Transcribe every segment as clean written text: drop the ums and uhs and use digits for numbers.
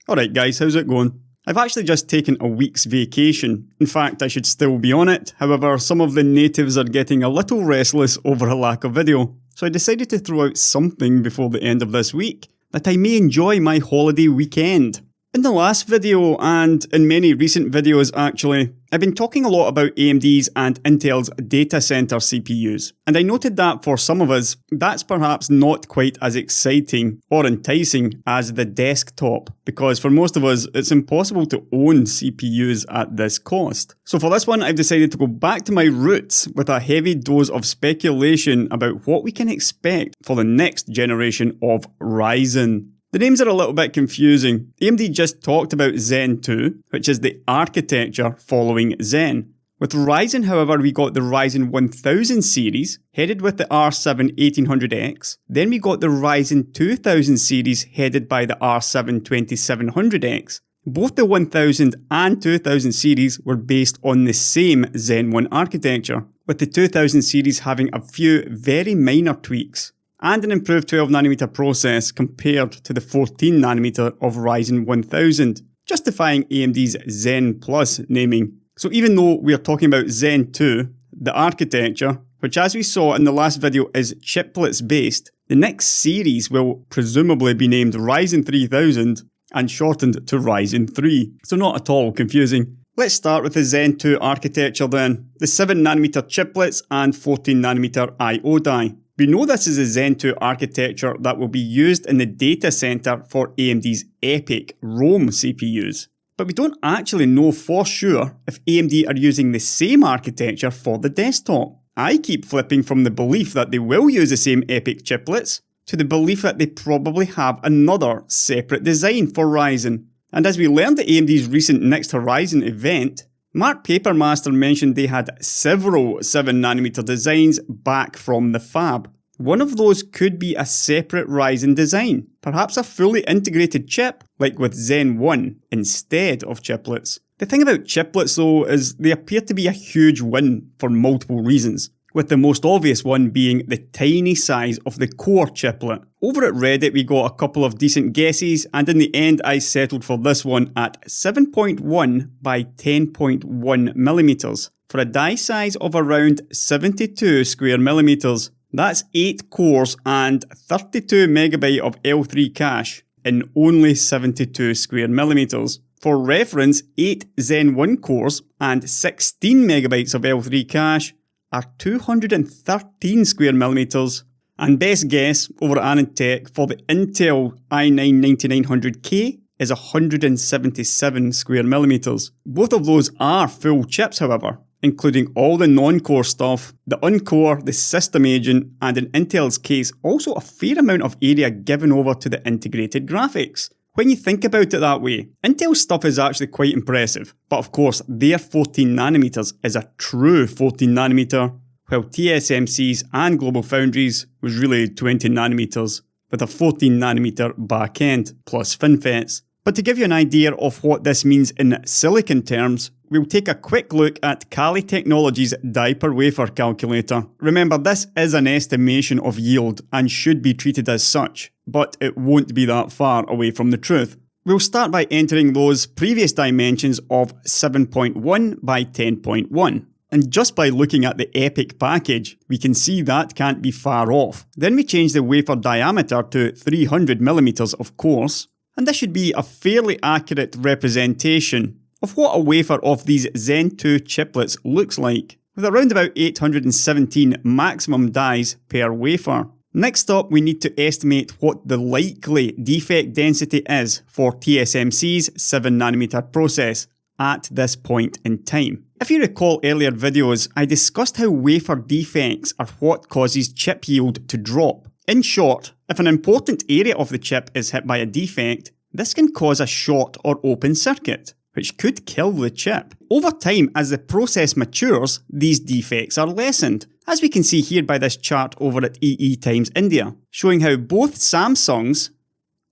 Alright guys, how's it going? I've actually just taken a week's vacation. In fact, I should still be on it. However, some of the natives are getting a little restless over a lack of video. So I decided to throw out something before the end of this week, that I may enjoy my holiday weekend. In the last video, and in many recent videos actually, I've been talking a lot about AMD's and Intel's data center CPUs, and I noted that for some of us, that's perhaps not quite as exciting or enticing as the desktop, because for most of us, it's impossible to own CPUs at this cost. So for this one, I've decided to go back to my roots with a heavy dose of speculation about what we can expect for the next generation of Ryzen. The names are a little bit confusing. AMD just talked about Zen 2, which is the architecture following Zen. With Ryzen, however, we got the Ryzen 1000 series, headed with the R7 1800X. Then we got the Ryzen 2000 series, headed by the R7 2700X. Both the 1000 and 2000 series were based on the same Zen 1 architecture, with the 2000 series having a few very minor tweaks and an improved 12nm process compared to the 14nm of Ryzen 1000, justifying AMD's Zen Plus naming. So even though we are talking about Zen 2, the architecture, which as we saw in the last video is chiplets based, the next series will presumably be named Ryzen 3000 and shortened to Ryzen 3. So not at all confusing. Let's start with the Zen 2 architecture then. The 7nm chiplets and 14nm I/O die. We know this is a Zen 2 architecture that will be used in the data center for AMD's EPYC Rome CPUs. But we don't actually know for sure if AMD are using the same architecture for the desktop. I keep flipping from the belief that they will use the same EPYC chiplets to the belief that they probably have another separate design for Ryzen. And as we learned at AMD's recent Next HoRyzen event, Mark Papermaster mentioned they had several 7nm designs back from the fab. One of those could be a separate Ryzen design, perhaps a fully integrated chip, like with Zen 1, instead of chiplets. The thing about chiplets though is they appear to be a huge win for multiple reasons, with the most obvious one being the tiny size of the core chiplet. Over at Reddit we got a couple of decent guesses, and in the end I settled for this one at 7.1 by 10.1mm for a die size of around 72 square millimeters. That's 8 cores and 32MB of L3 cache in only 72 square millimeters. For reference, 8 Zen 1 cores and 16MB of L3 cache are 213 square millimeters, and best guess over at AnandTech for the Intel i9-9900K is 177 square millimeters. Both of those are full chips however, including all the non-core stuff, the uncore, the system agent, and in Intel's case also a fair amount of area given over to the integrated graphics. When you think about it that way, Intel's stuff is actually quite impressive, but of course their 14nm is a true 14nm, while TSMC's and GlobalFoundries was really 20nm with a 14nm backend plus FinFETs. But to give you an idea of what this means in silicon terms, we'll take a quick look at Kali Technologies' die per wafer calculator. Remember, this is an estimation of yield and should be treated as such, but it won't be that far away from the truth. We'll start by entering those previous dimensions of 7.1 by 10.1. And just by looking at the EPYC package, we can see that can't be far off. Then we change the wafer diameter to 300mm of course, and this should be a fairly accurate representation of what a wafer of these Zen 2 chiplets looks like, with around about 817 maximum dies per wafer. Next up, we need to estimate what the likely defect density is for TSMC's 7nm process at this point in time. If you recall earlier videos, I discussed how wafer defects are what causes chip yield to drop. In short, if an important area of the chip is hit by a defect, this can cause a short or open circuit, which could kill the chip. Over time, as the process matures, these defects are lessened, as we can see here by this chart over at EE Times India, showing how both Samsung's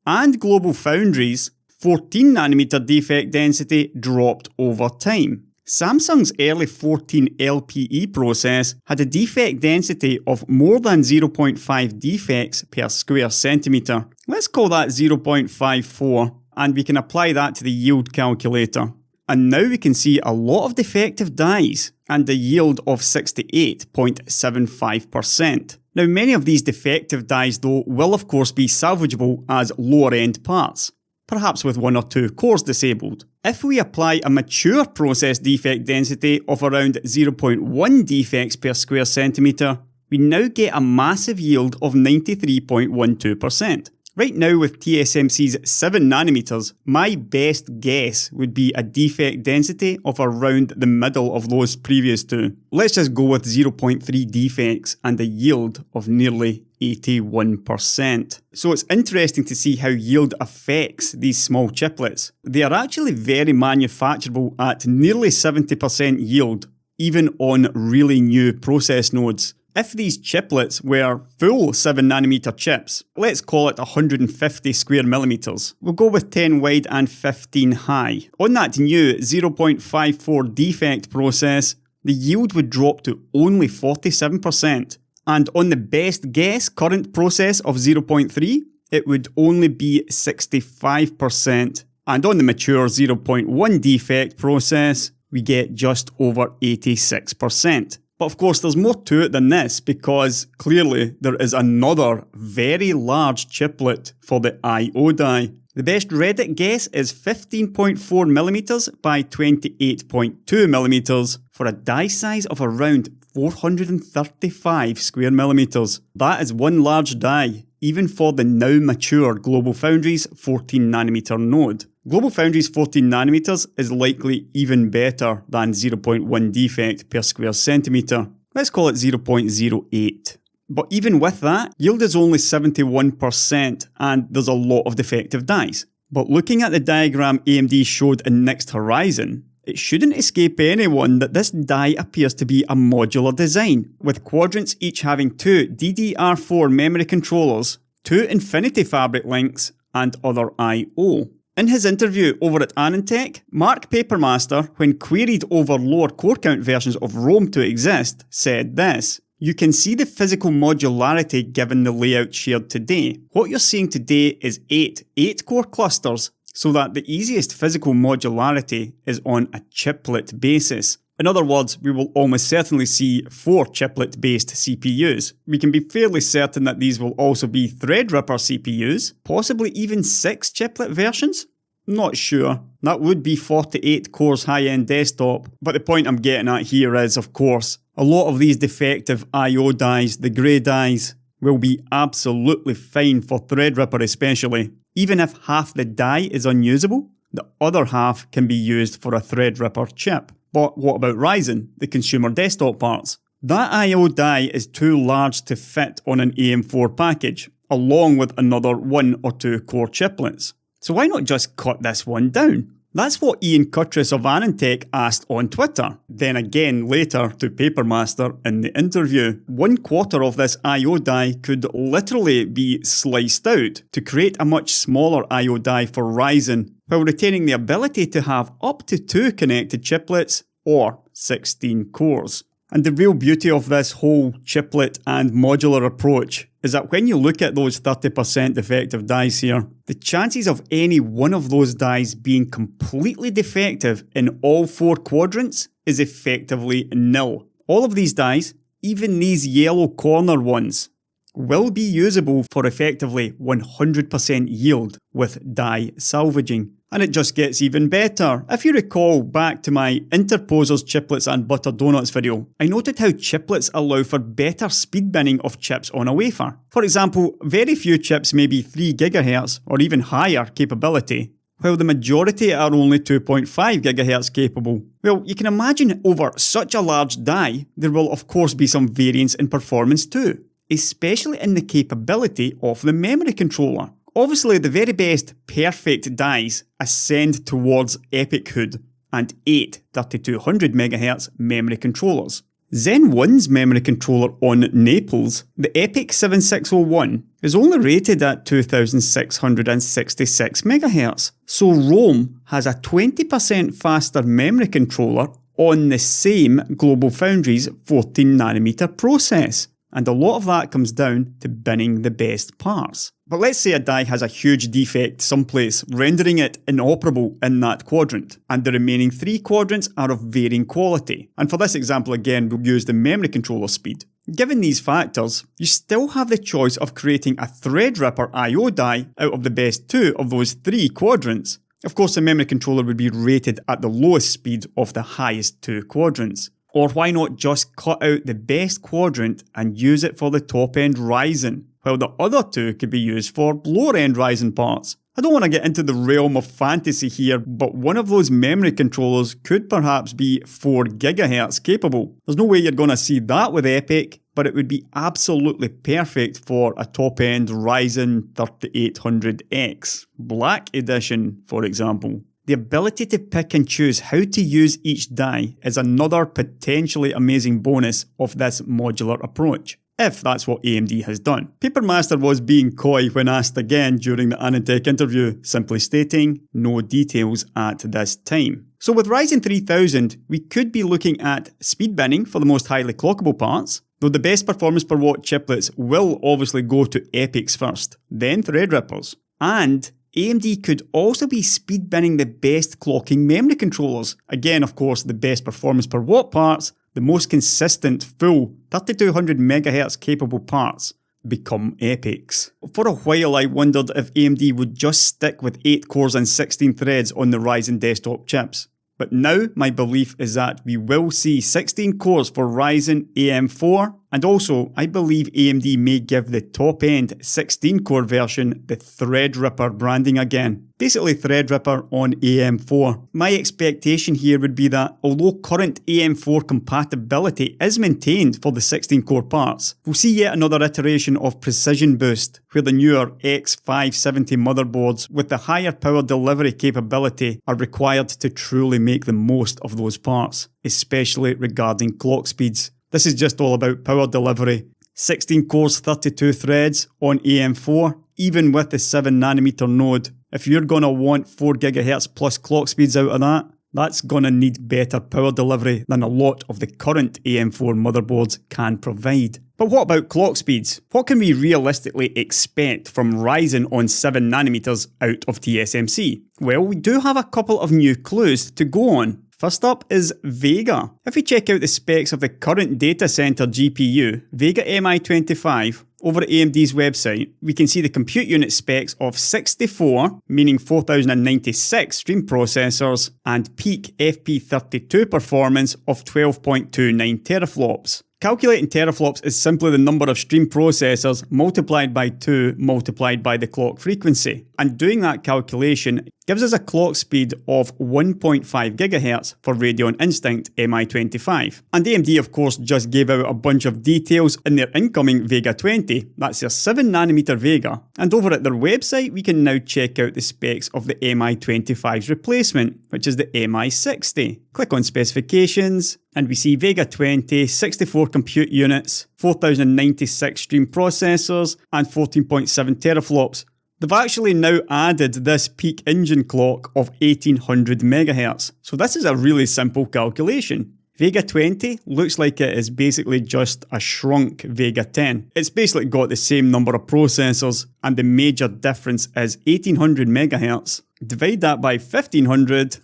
and GlobalFoundries' 14nm defect density dropped over time. Samsung's early 14 LPE process had a defect density of more than 0.5 defects per square centimetre. Let's call that 0.54, and we can apply that to the yield calculator. And now we can see a lot of defective dies and a yield of 68.75%. Now many of these defective dies though will of course be salvageable as lower end parts, perhaps with 1 or 2 cores disabled. If we apply a mature process defect density of around 0.1 defects per square centimetre, we now get a massive yield of 93.12%. Right now with TSMC's 7nm, my best guess would be a defect density of around the middle of those previous two. Let's just go with 0.3 defects and a yield of nearly 81%. So it's interesting to see how yield affects these small chiplets. They are actually very manufacturable at nearly 70% yield, even on really new process nodes. If these chiplets were full 7nm chips, let's call it 150 square millimeters, we'll go with 10 wide and 15 high. On that new 0.54 defect process, the yield would drop to only 47%. And on the best guess current process of 0.3, it would only be 65%. And on the mature 0.1 defect process, we get just over 86%. But of course there's more to it than this, because clearly there is another very large chiplet for the I/O die. The best Reddit guess is 15.4mm by 28.2mm for a die size of around 435 square millimeters. That is one large die, even for the now mature GlobalFoundries 14nm node. GlobalFoundries 14nm is likely even better than 0.1 defect per square centimetre. Let's call it 0.08. But even with that, yield is only 71% and there's a lot of defective dies. But looking at the diagram AMD showed in Next HoRyzen, it shouldn't escape anyone that this die appears to be a modular design, with quadrants each having 2 DDR4 memory controllers, 2 Infinity Fabric links, and other I/O. In his interview over at AnandTech, Mark Papermaster, when queried over lower core count versions of Rome to exist, said this: "You can see the physical modularity given the layout shared today. What you're seeing today is 8 8-core clusters, so that the easiest physical modularity is on a chiplet basis. In other words, we will almost certainly see 4 chiplet-based CPUs. We can be fairly certain that these will also be Threadripper CPUs, possibly even 6 chiplet versions? Not sure. That would be 48 cores high-end desktop, but the point I'm getting at here is, of course, a lot of these defective I/O dies, the grey dies, will be absolutely fine for Threadripper especially. Even if half the die is unusable, the other half can be used for a Threadripper chip. But what about Ryzen, the consumer desktop parts? That I/O die is too large to fit on an AM4 package, along with another 1 or 2 core chiplets. So why not just cut this one down? That's what Ian Cutress of AnandTech asked on Twitter, then again later to Papermaster in the interview. 1/4 of this I/O die could literally be sliced out to create a much smaller I/O die for Ryzen, while retaining the ability to have up to 2 connected chiplets or 16 cores. And the real beauty of this whole chiplet and modular approach is that when you look at those 30% defective dies here, the chances of any one of those dies being completely defective in all 4 quadrants is effectively nil. All of these dies, even these yellow corner ones, will be usable for effectively 100% yield with die salvaging. And it just gets even better. If you recall back to my Interposers, Chiplets and Butter Donuts video, I noted how chiplets allow for better speed binning of chips on a wafer. For example, very few chips may be 3 GHz or even higher capability, while the majority are only 2.5 GHz capable. Well, you can imagine over such a large die, there will of course be some variance in performance too, especially in the capability of the memory controller. Obviously, the very best perfect dies ascend towards Epichood and 8 3200MHz memory controllers. Zen 1's memory controller on Naples, the Epic 7601, is only rated at 2666MHz, so Rome has a 20% faster memory controller on the same GlobalFoundries 14nm process. and a lot of that comes down to binning the best parts. But let's say a die has a huge defect someplace, rendering it inoperable in that quadrant, and the remaining 3 quadrants are of varying quality. And for this example again, we'll use the memory controller speed. Given these factors, you still have the choice of creating a Threadripper I/O die out of the best 2 of those 3 quadrants. Of course, the memory controller would be rated at the lowest speed of the highest 2 quadrants. Or why not just cut out the best quadrant and use it for the top-end Ryzen, while the other 2 could be used for lower-end Ryzen parts. I don't want to get into the realm of fantasy here, but one of those memory controllers could perhaps be 4 GHz capable. There's no way you're going to see that with EPYC, but it would be absolutely perfect for a top-end Ryzen 3800X Black Edition, for example. The ability to pick and choose how to use each die is another potentially amazing bonus of this modular approach, if that's what AMD has done. Papermaster was being coy when asked again during the Anitech interview, simply stating, no details at this time. So with Ryzen 3000, we could be looking at speed binning for the most highly clockable parts, though the best performance per watt chiplets will obviously go to EPYCs first, then Threadrippers, and AMD could also be speed binning the best clocking memory controllers. Again, of course, the best performance per watt parts, the most consistent full 3200 MHz capable parts become EPYCs. For a while I wondered if AMD would just stick with 8 cores and 16 threads on the Ryzen desktop chips. But now my belief is that we will see 16 cores for Ryzen AM4, and also I believe AMD may give the top-end 16-core version the Threadripper branding again. Basically Threadripper on AM4. My expectation here would be that although current AM4 compatibility is maintained for the 16-core parts, we'll see yet another iteration of Precision Boost, where the newer X570 motherboards with the higher power delivery capability are required to truly make the most of those parts, especially regarding clock speeds. This is just all about power delivery. 16 cores, 32 threads on AM4, even with the 7nm node. If you're going to want 4 GHz plus clock speeds out of that, that's going to need better power delivery than a lot of the current AM4 motherboards can provide. But what about clock speeds? What can we realistically expect from Ryzen on 7nm out of TSMC? Well, we do have a couple of new clues to go on. First up is Vega. If we check out the specs of the current data center GPU, Vega MI25, over at AMD's website, we can see the compute unit specs of 64, meaning 4096 stream processors, and peak FP32 performance of 12.29 teraflops. Calculating teraflops is simply the number of stream processors multiplied by 2 multiplied by the clock frequency. And doing that calculation gives us a clock speed of 1.5 GHz for Radeon Instinct MI25. And AMD of course just gave out a bunch of details in their incoming Vega 20, that's their 7nm Vega. And over at their website we can now check out the specs of the MI25's replacement, which is the MI60. Click on specifications, and we see Vega 20, 64 compute units, 4096 stream processors, and 14.7 teraflops. They've actually now added this peak engine clock of 1800 MHz. So this is a really simple calculation. Vega 20 looks like it is basically just a shrunk Vega 10. It's basically got the same number of processors, and the major difference is 1800 MHz. Divide that by 1500,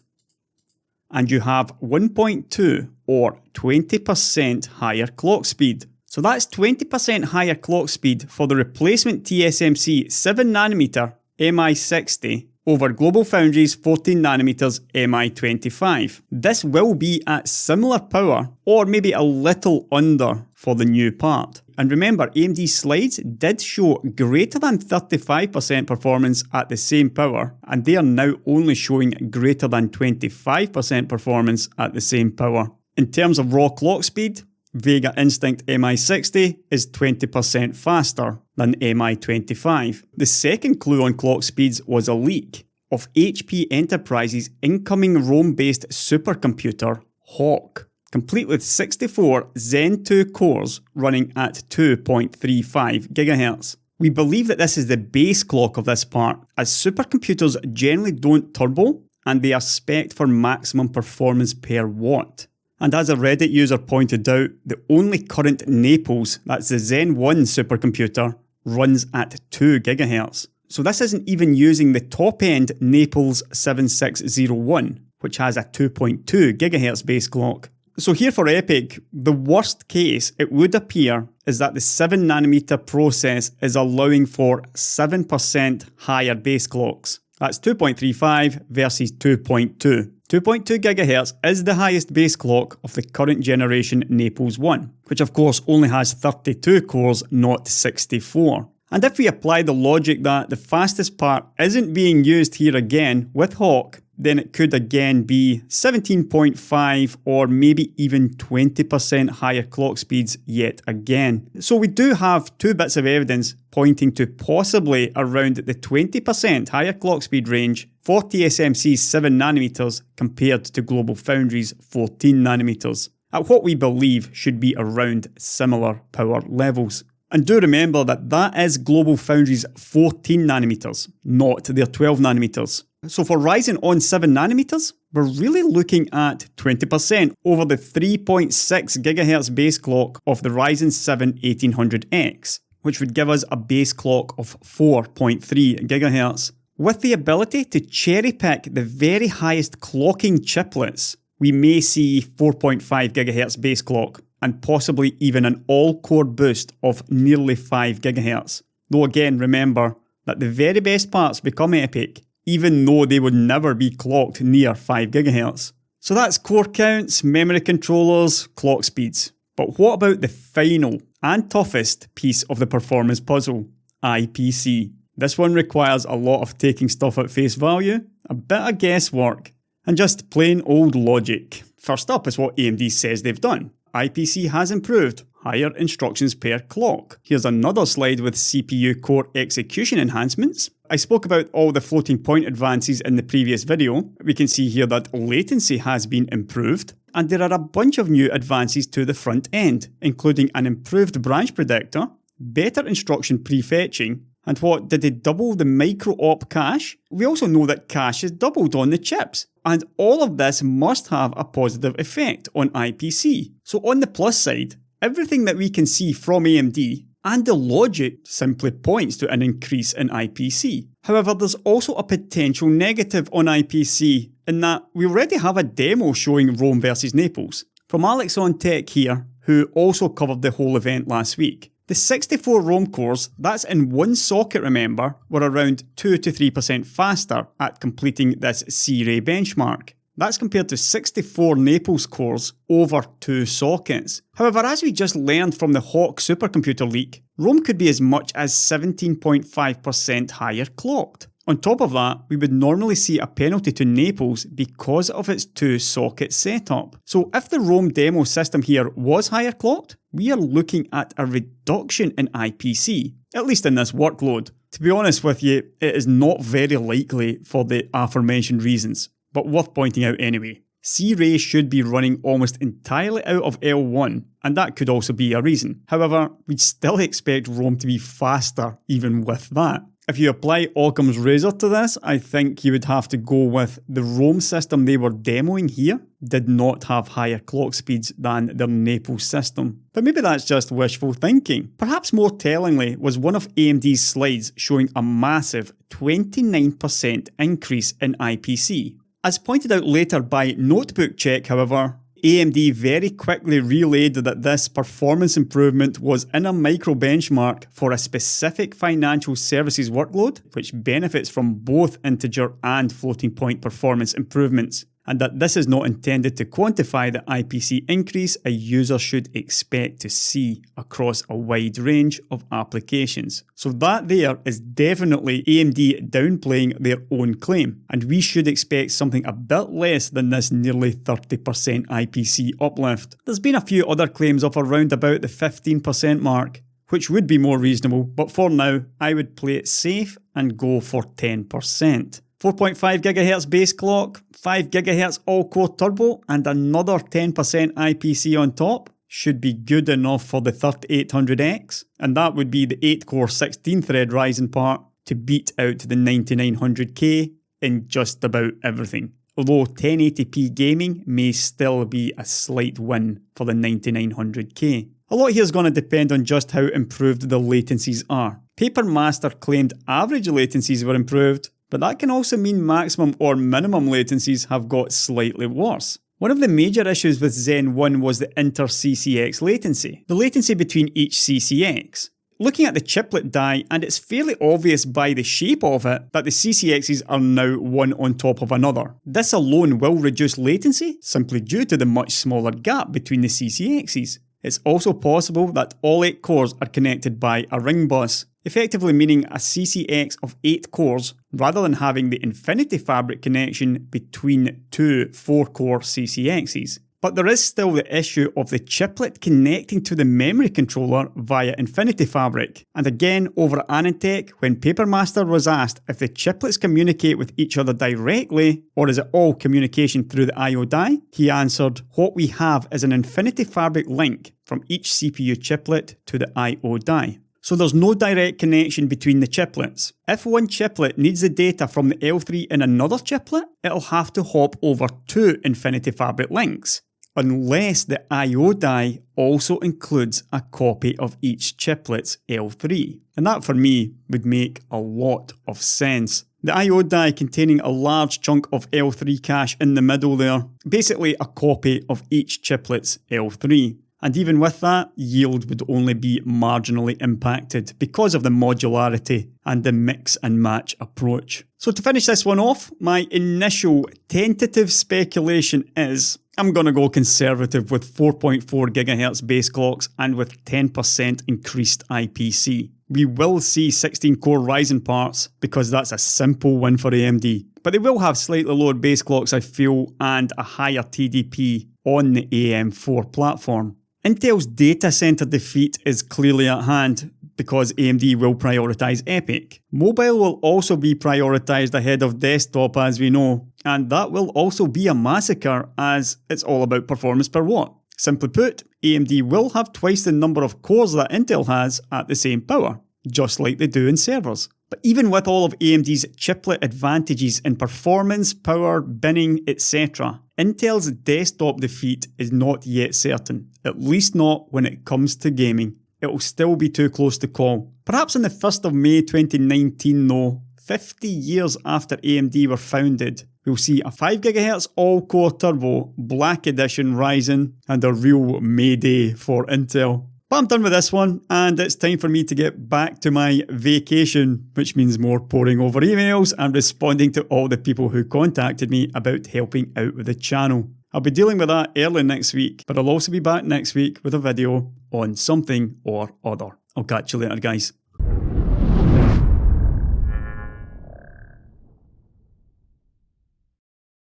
and you have 1.2 or 20% higher clock speed. So that's 20% higher clock speed for the replacement TSMC 7nm MI60 over GlobalFoundries 14nm MI25. This will be at similar power, or maybe a little under for the new part. And remember, AMD slides did show greater than 35% performance at the same power, and they are now only showing greater than 25% performance at the same power. In terms of raw clock speed, Vega Instinct MI60 is 20% faster than MI25. The second clue on clock speeds was a leak of HP Enterprise's incoming Rome-based supercomputer, Hawk, complete with 64 Zen 2 cores running at 2.35 GHz. We believe that this is the base clock of this part, as supercomputers generally don't turbo, and they are spec'd for maximum performance per watt. And as a Reddit user pointed out, the only current Naples, that's the Zen 1 supercomputer, runs at 2 GHz. So this isn't even using the top-end Naples 7601, which has a 2.2 GHz base clock. So here for Epic, the worst case it would appear is that the 7nm process is allowing for 7% higher base clocks. That's 2.35 versus 2.2. 2.2 GHz is the highest base clock of the current generation Naples 1, which of course only has 32 cores, not 64. And if we apply the logic that the fastest part isn't being used here again with Hawk, then it could again be 17.5 or maybe even 20% higher clock speeds yet again. So we do have two bits of evidence pointing to possibly around the 20% higher clock speed range for TSMC's 7nm compared to GlobalFoundries' 14nm, at what we believe should be around similar power levels. And do remember that that is GlobalFoundries' 14nm, not their 12nm. So for Ryzen on 7nm, we're really looking at 20% over the 3.6 GHz base clock of the Ryzen 7 1800X, which would give us a base clock of 4.3 GHz. With the ability to cherry pick the very highest clocking chiplets, we may see 4.5 GHz base clock, and possibly even an all-core boost of nearly 5 GHz. Though again, remember that the very best parts become epic, even though they would never be clocked near 5 GHz. So that's core counts, memory controllers, clock speeds. But what about the final and toughest piece of the performance puzzle? IPC. This one requires a lot of taking stuff at face value, a bit of guesswork, and just plain old logic. First up is what AMD says they've done. IPC has improved, higher instructions per clock. Here's another slide with CPU core execution enhancements. I spoke about all the floating point advances in the previous video. We can see here that latency has been improved, and there are a bunch of new advances to the front end, including an improved branch predictor, better instruction prefetching, and what, did they double the micro-op cache? We also know that cache is doubled on the chips, and all of this must have a positive effect on IPC. So on the plus side, everything that we can see from AMD and the logic simply points to an increase in IPC. However, there's also a potential negative on IPC in that we already have a demo showing Rome versus Naples from Alex on Tech here, who also covered the whole event last week. The 64 Rome cores, that's in one socket remember, were around 2 to 3% faster at completing this C-Ray benchmark. That's compared to 64 Naples cores over 2 sockets. However, as we just learned from the Hawk supercomputer leak, Rome could be as much as 17.5% higher clocked. On top of that, we would normally see a penalty to Naples because of its 2-socket setup. So if the Rome demo system here was higher clocked, we are looking at a reduction in IPC, at least in this workload. To be honest with you, it is not very likely for the aforementioned reasons, but worth pointing out anyway. C-Ray should be running almost entirely out of L1, and that could also be a reason. However, we'd still expect Rome to be faster even with that. If you apply Occam's razor to this, I think you would have to go with the Rome system they were demoing here did not have higher clock speeds than their Naples system. But maybe that's just wishful thinking. Perhaps more tellingly was one of AMD's slides showing a massive 29% increase in IPC. As pointed out later by Notebook Check, however, AMD very quickly relayed that this performance improvement was in a micro benchmark for a specific financial services workload, which benefits from both integer and floating point performance improvements, and that this is not intended to quantify the IPC increase a user should expect to see across a wide range of applications. So that there is definitely AMD downplaying their own claim, and we should expect something a bit less than this nearly 30% IPC uplift. There's been a few other claims of around about the 15% mark, which would be more reasonable, but for now, I would play it safe and go for 10%. 4.5 GHz base clock, 5 GHz all-core turbo, and another 10% IPC on top should be good enough for the 3800X, and that would be the 8-core 16-thread Ryzen part to beat out the 9900K in just about everything. Although 1080p gaming may still be a slight win for the 9900K. A lot here is going to depend on just how improved the latencies are. Papermaster claimed average latencies were improved, but that can also mean maximum or minimum latencies have got slightly worse. One of the major issues with Zen 1 was the inter-CCX latency, the latency between each CCX. Looking at the chiplet die, and it's fairly obvious by the shape of it that the CCXs are now one on top of another. This alone will reduce latency, simply due to the much smaller gap between the CCXs. It's also possible that all 8 cores are connected by a ring bus, effectively meaning a CCX of 8 cores rather than having the Infinity Fabric connection between 2 4-core CCXs. But there is still the issue of the chiplet connecting to the memory controller via Infinity Fabric. And again, over at Anantech, when Papermaster was asked if the chiplets communicate with each other directly, or is it all communication through the I/O die, he answered, what we have is an Infinity Fabric link from each CPU chiplet to the I/O die. So there's no direct connection between the chiplets. If one chiplet needs the data from the L3 in another chiplet, it'll have to hop over 2 Infinity Fabric links, unless the I/O die also includes a copy of each chiplet's L3. And that for me would make a lot of sense. The I/O die containing a large chunk of L3 cache in the middle there, basically a copy of each chiplet's L3. And even with that, yield would only be marginally impacted because of the modularity and the mix and match approach. So to finish this one off, my initial tentative speculation is I'm going to go conservative with 4.4 GHz base clocks and with 10% increased IPC. We will see 16-core Ryzen parts because that's a simple win for AMD. But they will have slightly lower base clocks, I feel, and a higher TDP on the AM4 platform. Intel's data center defeat is clearly at hand because AMD will prioritise EPYC. Mobile will also be prioritised ahead of desktop, as we know, and that will also be a massacre as it's all about performance per watt. Simply put, AMD will have twice the number of cores that Intel has at the same power, just like they do in servers. But even with all of AMD's chiplet advantages in performance, power, binning, etc., Intel's desktop defeat is not yet certain, at least not when it comes to gaming. It will still be too close to call. Perhaps on the 1st of May 2019 though, 50 years after AMD were founded, we'll see a 5GHz all-core turbo Black Edition Ryzen and a real mayday for Intel. But I'm done with this one, and it's time for me to get back to my vacation, which means more poring over emails and responding to all the people who contacted me about helping out with the channel. I'll be dealing with that early next week, but I'll also be back next week with a video on something or other. I'll catch you later, guys.